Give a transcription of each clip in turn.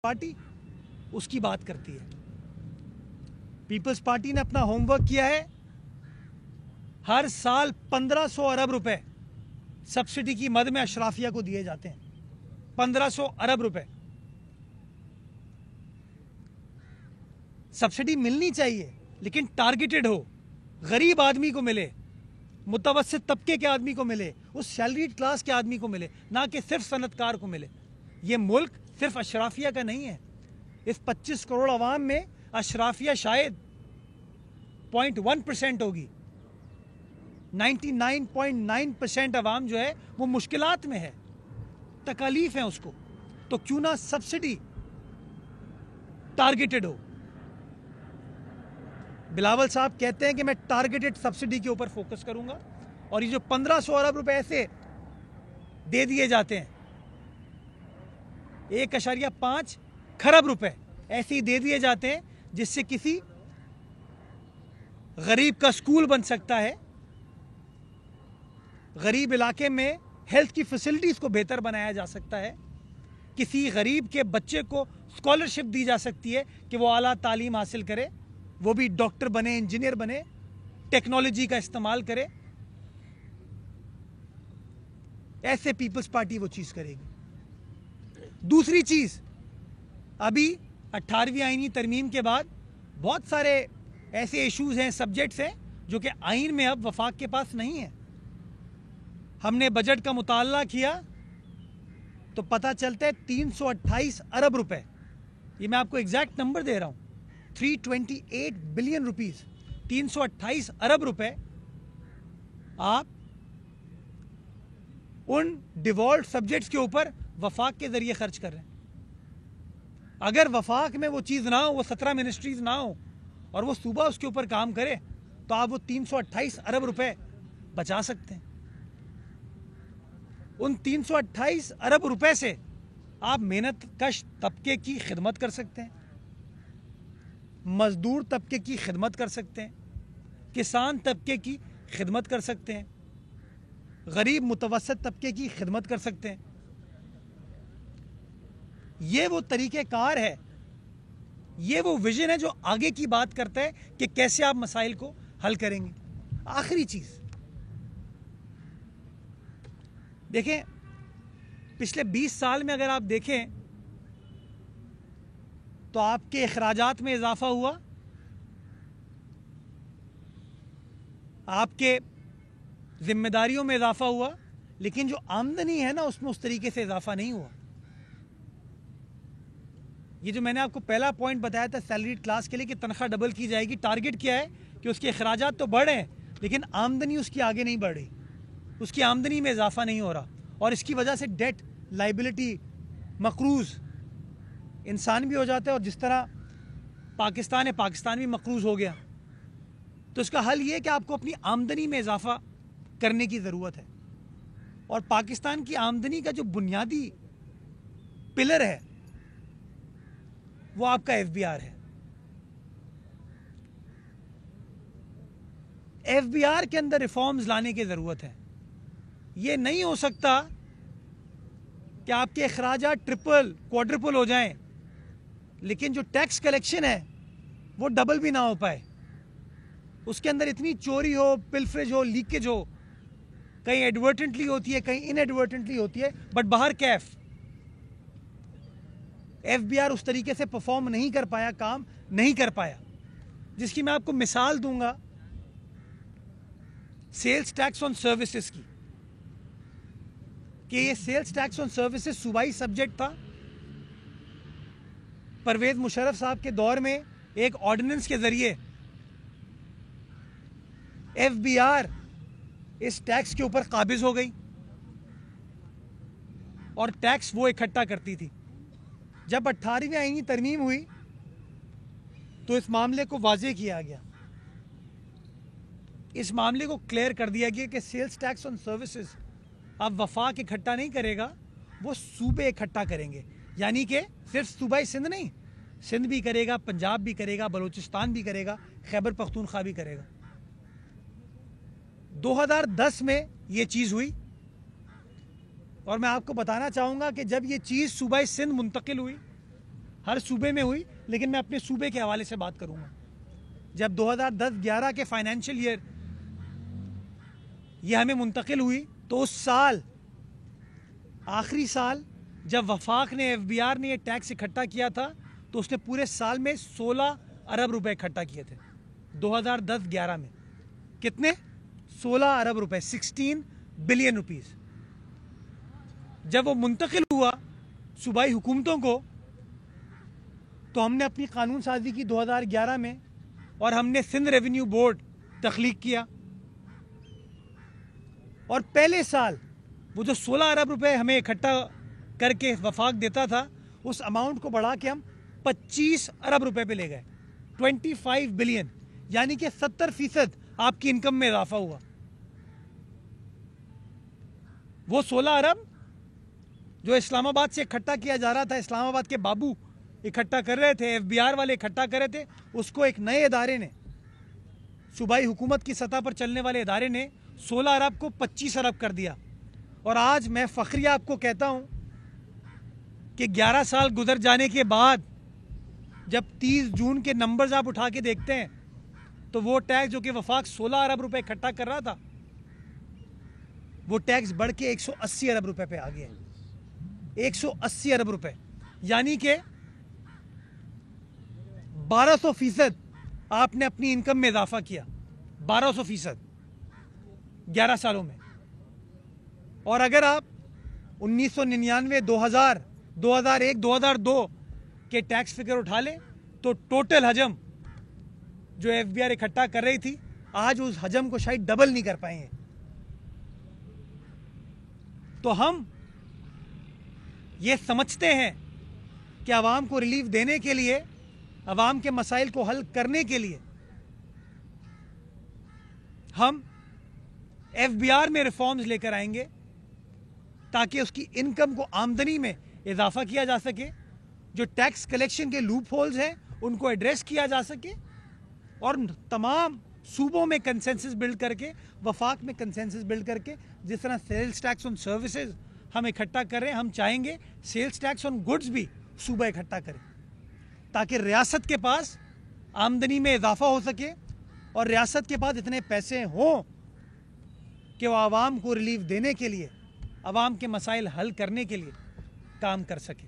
Party उसकी बात करती है। पीपल्स पार्टी ने अपना होमवर्क किया है। हर साल 1500 अरब रुपए सब्सिडी की मद में अशराफिया को दिए जाते हैं। 1500 अरब रुपए सब्सिडी मिलनी चाहिए, लेकिन टारगेटेड हो, गरीब आदमी को मिले, मुतवस्सित तबके के आदमी को मिले, उस सैलरीड क्लास के आदमी को मिले, ना कि सिर्फ सनतकार को मिले। ये मुल्क सिर्फ अशराफिया का नहीं है। इस 25 करोड़ अवाम में अशराफिया शायद 0.1% होगी। 99.9% अवाम जो है वो मुश्किलात में है, तकालीफ है उसको। तो क्यों ना सब्सिडी टारगेटेड हो। बिलावल साहब कहते हैं कि मैं टारगेटेड सब्सिडी के ऊपर फोकस करूंगा, और ये जो 1500 अरब रुपए ऐसे दे दिए जाते हैं, 1.5 खरब रुपए ऐसे ही दे दिए जाते हैं, जिससे किसी गरीब का स्कूल बन सकता है, गरीब इलाके में हेल्थ की फैसिलिटीज को बेहतर बनाया जा सकता है, किसी गरीब के बच्चे को स्कॉलरशिप दी जा सकती है कि वो आला तालीम हासिल करे, वो भी डॉक्टर बने, इंजीनियर बने, टेक्नोलॉजी का इस्तेमाल करे। ऐसे पीपल्स पार्टी वो चीज करेगी। दूसरी चीज, अभी 18वीं आईनी तरमीम के बाद बहुत सारे ऐसे इश्यूज हैं, सब्जेक्ट्स हैं, जो कि आइन में अब वफाक के पास नहीं है। हमने बजट का मुताला किया तो पता चलता है 328 अरब रुपए, ये मैं आपको एग्जैक्ट नंबर दे रहा हूं, 328 बिलियन रुपीस, 328 अरब रुपए आप उन डिवॉल्ट सब्जेक्ट्स के ऊपर वफाक के जरिए खर्च कर रहे हैं। अगर वफाक में वो चीज ना हो, वो 17 मिनिस्ट्रीज ना हो, और वो सूबा उसके ऊपर काम करे, तो आप वो 328 अरब रुपए बचा सकते हैं। उन 328 अरब रुपए से आप मेहनत कश तबके की खिदमत कर सकते हैं, मजदूर तबके की खिदमत कर सकते हैं, किसान तबके की खिदमत कर सकते हैं, गरीब मुतवस्सित तबके की खिदमत कर सकते हैं। ये वो तरीक़ेकार है, ये वो विजन है जो आगे की बात करता है कि कैसे आप मसाइल को हल करेंगे। आखिरी चीज देखें, पिछले 20 साल में अगर आप देखें तो आपके अखराजात में इजाफा हुआ, आपके जिम्मेदारियों में इजाफा हुआ, लेकिन जो आमदनी है ना उसमें उस तरीके से इजाफा नहीं हुआ। ये जो मैंने आपको पहला पॉइंट बताया था सैलरीड क्लास के लिए कि तनख्वाह डबल की जाएगी, टारगेट किया है कि उसके अखराजात तो बढ़ रहे हैं, लेकिन आमदनी उसकी आगे नहीं बढ़ रही, उसकी आमदनी में इजाफा नहीं हो रहा, और इसकी वजह से डेट, लाइबिलिटी, मकरूज इंसान भी हो जाता है, और जिस तरह पाकिस्तान है, पाकिस्तान भी मकरूज हो गया। तो इसका हल ये है कि आपको अपनी आमदनी में इजाफा करने की ज़रूरत है, और पाकिस्तान की आमदनी का जो बुनियादी पिलर है वो आपका FBR है। FBR के अंदर रिफॉर्म्स लाने की ज़रूरत है। ये नहीं हो सकता कि आपके अखराजात ट्रिपल क्वाड्रिपल हो जाएं, लेकिन जो टैक्स कलेक्शन है वो डबल भी ना हो पाए, उसके अंदर इतनी चोरी हो, पिल्फरेज हो, लीकेज हो, कहीं एडवर्टेंटली होती है, कहीं इनएडवर्टेंटली होती है, बट बाहर कैफ। FBR उस तरीके से परफॉर्म नहीं कर पाया, काम नहीं कर पाया, जिसकी मैं आपको मिसाल दूंगा सेल्स टैक्स ऑन सर्विसेज की, कि ये सेल्स टैक्स ऑन सर्विसेज सूबाई सब्जेक्ट था। परवेज मुशर्रफ साहब के दौर में एक ऑर्डिनेंस के जरिए FBR इस टैक्स के ऊपर काबिज हो गई, और टैक्स वो इकट्ठा करती थी। जब 18वीं आईनी तरमीम हुई तो इस मामले को वाज़ेह किया गया, इस मामले को क्लियर कर दिया गया कि सेल्स टैक्स ऑन सर्विसेज अब वफाक इकट्ठा नहीं करेगा, वो सूबे इकट्ठा करेंगे। यानी कि सिर्फ सूबाई सिंध नहीं, सिंध भी करेगा, पंजाब भी करेगा, बलूचिस्तान भी करेगा, खैबर पख्तूनख्वा भी करेगा। 2010 में ये चीज़ हुई, और मैं आपको बताना चाहूँगा कि जब ये चीज़ सूबाई सिंध मुंतकिल हुई हर सूबे में हुई, लेकिन मैं अपने सूबे के हवाले से बात करूंगा। जब 2010-11 के फाइनेंशियल ईयर ये हमें मुंतकिल हुई, तो उस साल आखिरी साल जब वफाक ने FBR ने ये टैक्स इकट्ठा किया था, तो उसने पूरे साल में 16 अरब रुपए इकट्ठा किए थे। 2010-11 में कितने? 16 अरब रुपए, 16 बिलियन रुपीस। जब वो मुंतकिल हुआ सूबाई हुकूमतों को, तो हमने अपनी कानून साजी की 2011 में, और हमने सिंध रेवेन्यू बोर्ड तख्लीक किया। और पहले साल वो जो 16 अरब रुपए हमें इकट्ठा करके वफाक देता था, उस अमाउंट को बढ़ा के हम 25 अरब रुपए पे ले गए, 25 बिलियन, यानी कि 70% आपकी इनकम में इजाफा हुआ। वो 16 अरब जो इस्लामाबाद से इकट्ठा किया जा रहा था, इस्लामाबाद के बाबू इकट्ठा कर रहे थे, FBR वाले इकट्ठा कर रहे थे, उसको एक नए इदारे ने, सूबाई हुकूमत की सतह पर चलने वाले इदारे ने 16 अरब को 25 अरब कर दिया। और आज मैं फखरिया आपको कहता हूं कि 11 साल गुजर जाने के बाद जब 30 जून के नंबर्स आप उठा के देखते हैं, तो वो टैक्स जो कि वफाक 16 अरब रुपए इकट्ठा कर रहा था, वो टैक्स बढ़ के 180 अरब रुपए पे आ गया है। 180 अरब रुपए, यानी कि 1200% आपने अपनी इनकम में इजाफा किया, 1200% 11 सालों में। और अगर आप 1999, 2000, 2001, 2002 के टैक्स फिगर उठा लें, तो टोटल हजम जो FBR इकट्ठा कर रही थी, आज उस हजम को शायद डबल नहीं कर पाए हैं। तो हम ये समझते हैं कि आवाम को रिलीफ देने के लिए, आवाम के मसाइल को हल करने के लिए हम FBR में रिफॉर्म्स लेकर आएंगे, ताकि उसकी इनकम को, आमदनी में इजाफा किया जा सके, जो टैक्स कलेक्शन के लूप होल्स हैं उनको एड्रेस किया जा सके, और तमाम सूबों में कंसेंसस बिल्ड करके, वफाक में कंसेंसस बिल्ड करके, जिस तरह सेल्स टैक्स ऑन सर्विसेज हम इकट्ठा कर रहे हैं, हम चाहेंगे सेल्स टैक्स ऑन गुड्स भी सूबा इकट्ठा करें, ताकि रियासत के पास आमदनी में इजाफा हो सके और रियासत के पास इतने पैसे हों कि वो आवाम को रिलीफ देने के लिए, आवाम के मसाइल हल करने के लिए काम कर सके।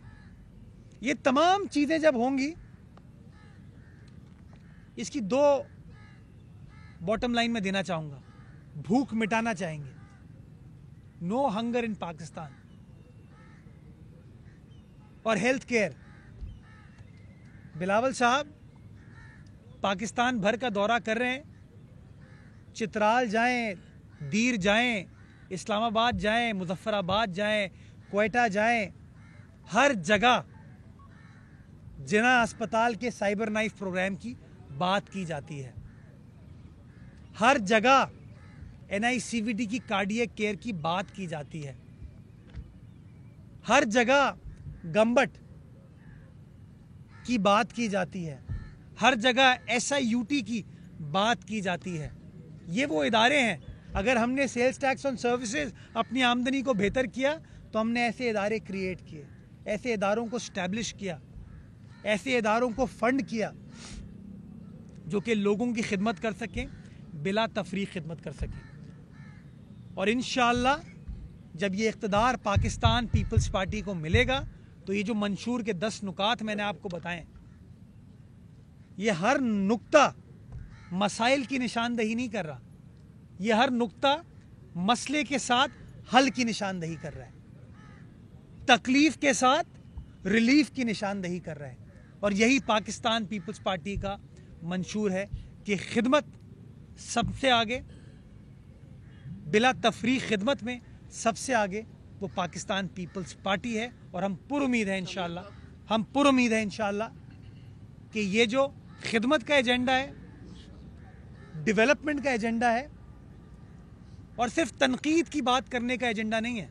ये तमाम चीज़ें जब होंगी, इसकी 2 बॉटम लाइन में देना चाहूँगा। भूख मिटाना चाहेंगे, नो हंगर इन पाकिस्तान, और हेल्थ केयर। बिलावल साहब पाकिस्तान भर का दौरा कर रहे हैं, चित्राल जाएं, दीर जाएं, इस्लामाबाद जाएं, मुजफ्फराबाद जाएं, क्वेटा जाएं, हर जगह जिना अस्पताल के साइबर नाइफ प्रोग्राम की बात की जाती है। हर जगह NICVD की कार्डियक केयर की बात की जाती है। हर जगह गम्बट की बात की जाती है। हर जगह SIUT की बात की जाती है। ये वो इदारे हैं, अगर हमने सेल्स टैक्स ऑन सर्विसेज अपनी आमदनी को बेहतर किया, तो हमने ऐसे इदारे क्रिएट किए, ऐसे इदारों को स्टैब्लिश किया, ऐसे इदारों को फंड किया जो कि लोगों की खिदमत कर सकें, बिला तफरीक खिदमत कर सकें। और इंशाअल्लाह जब ये इक़्तिदार पाकिस्तान पीपल्स पार्टी को मिलेगा, तो ये जो मंशूर के 10 नुकात मैंने आपको बताएं, ये हर नुक्ता मसाइल की निशानदही नहीं कर रहा, ये हर नुक्ता मसले के साथ हल की निशानदही कर रहा है, तकलीफ के साथ रिलीफ की निशानदही कर रहा है। और यही पाकिस्तान पीपल्स पार्टी का मंशूर है कि खिदमत सबसे आगे, बिला तफरीक खिदमत में सबसे आगे वो पाकिस्तान पीपल्स पार्टी है। और हम पुरुमीद हैं इंशाअल्लाह, हम पुरुमीद हैं इंशाअल्लाह कि ये जो खिदमत का एजेंडा है, डेवलपमेंट का एजेंडा है, और सिर्फ तनकीद की बात करने का एजेंडा नहीं है,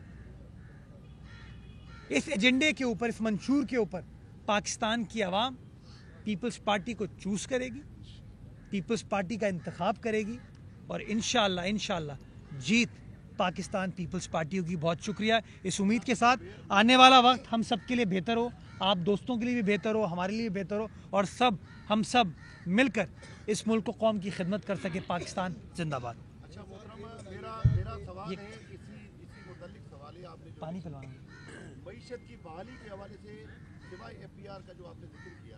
इस एजेंडे के ऊपर, इस मंशूर के ऊपर पाकिस्तान की आवाम पीपल्स पार्टी को चूज करेगी, पीपल्स पार्टी का इंतखाब करेगी, और इंशाअल्लाह जीत पाकिस्तान पीपल्स पार्टी की। बहुत शुक्रिया। इस उम्मीद के साथ आने वाला वक्त हम सब के लिए बेहतर हो, आप दोस्तों के लिए भी बेहतर हो, हमारे लिए भी बेहतर हो, और हम सब मिलकर इस मुल्क को कौम की खिदमत कर सके। पाकिस्तान जिंदाबाद। अच्छा मोहतरम, मेरा सवाल है इसी मुतल्लिक सवाल है। आपने जो पानी पिलवाना मईशत की बहाली के हवाले से सिवाय FPR का जो आपने जिक्र किया,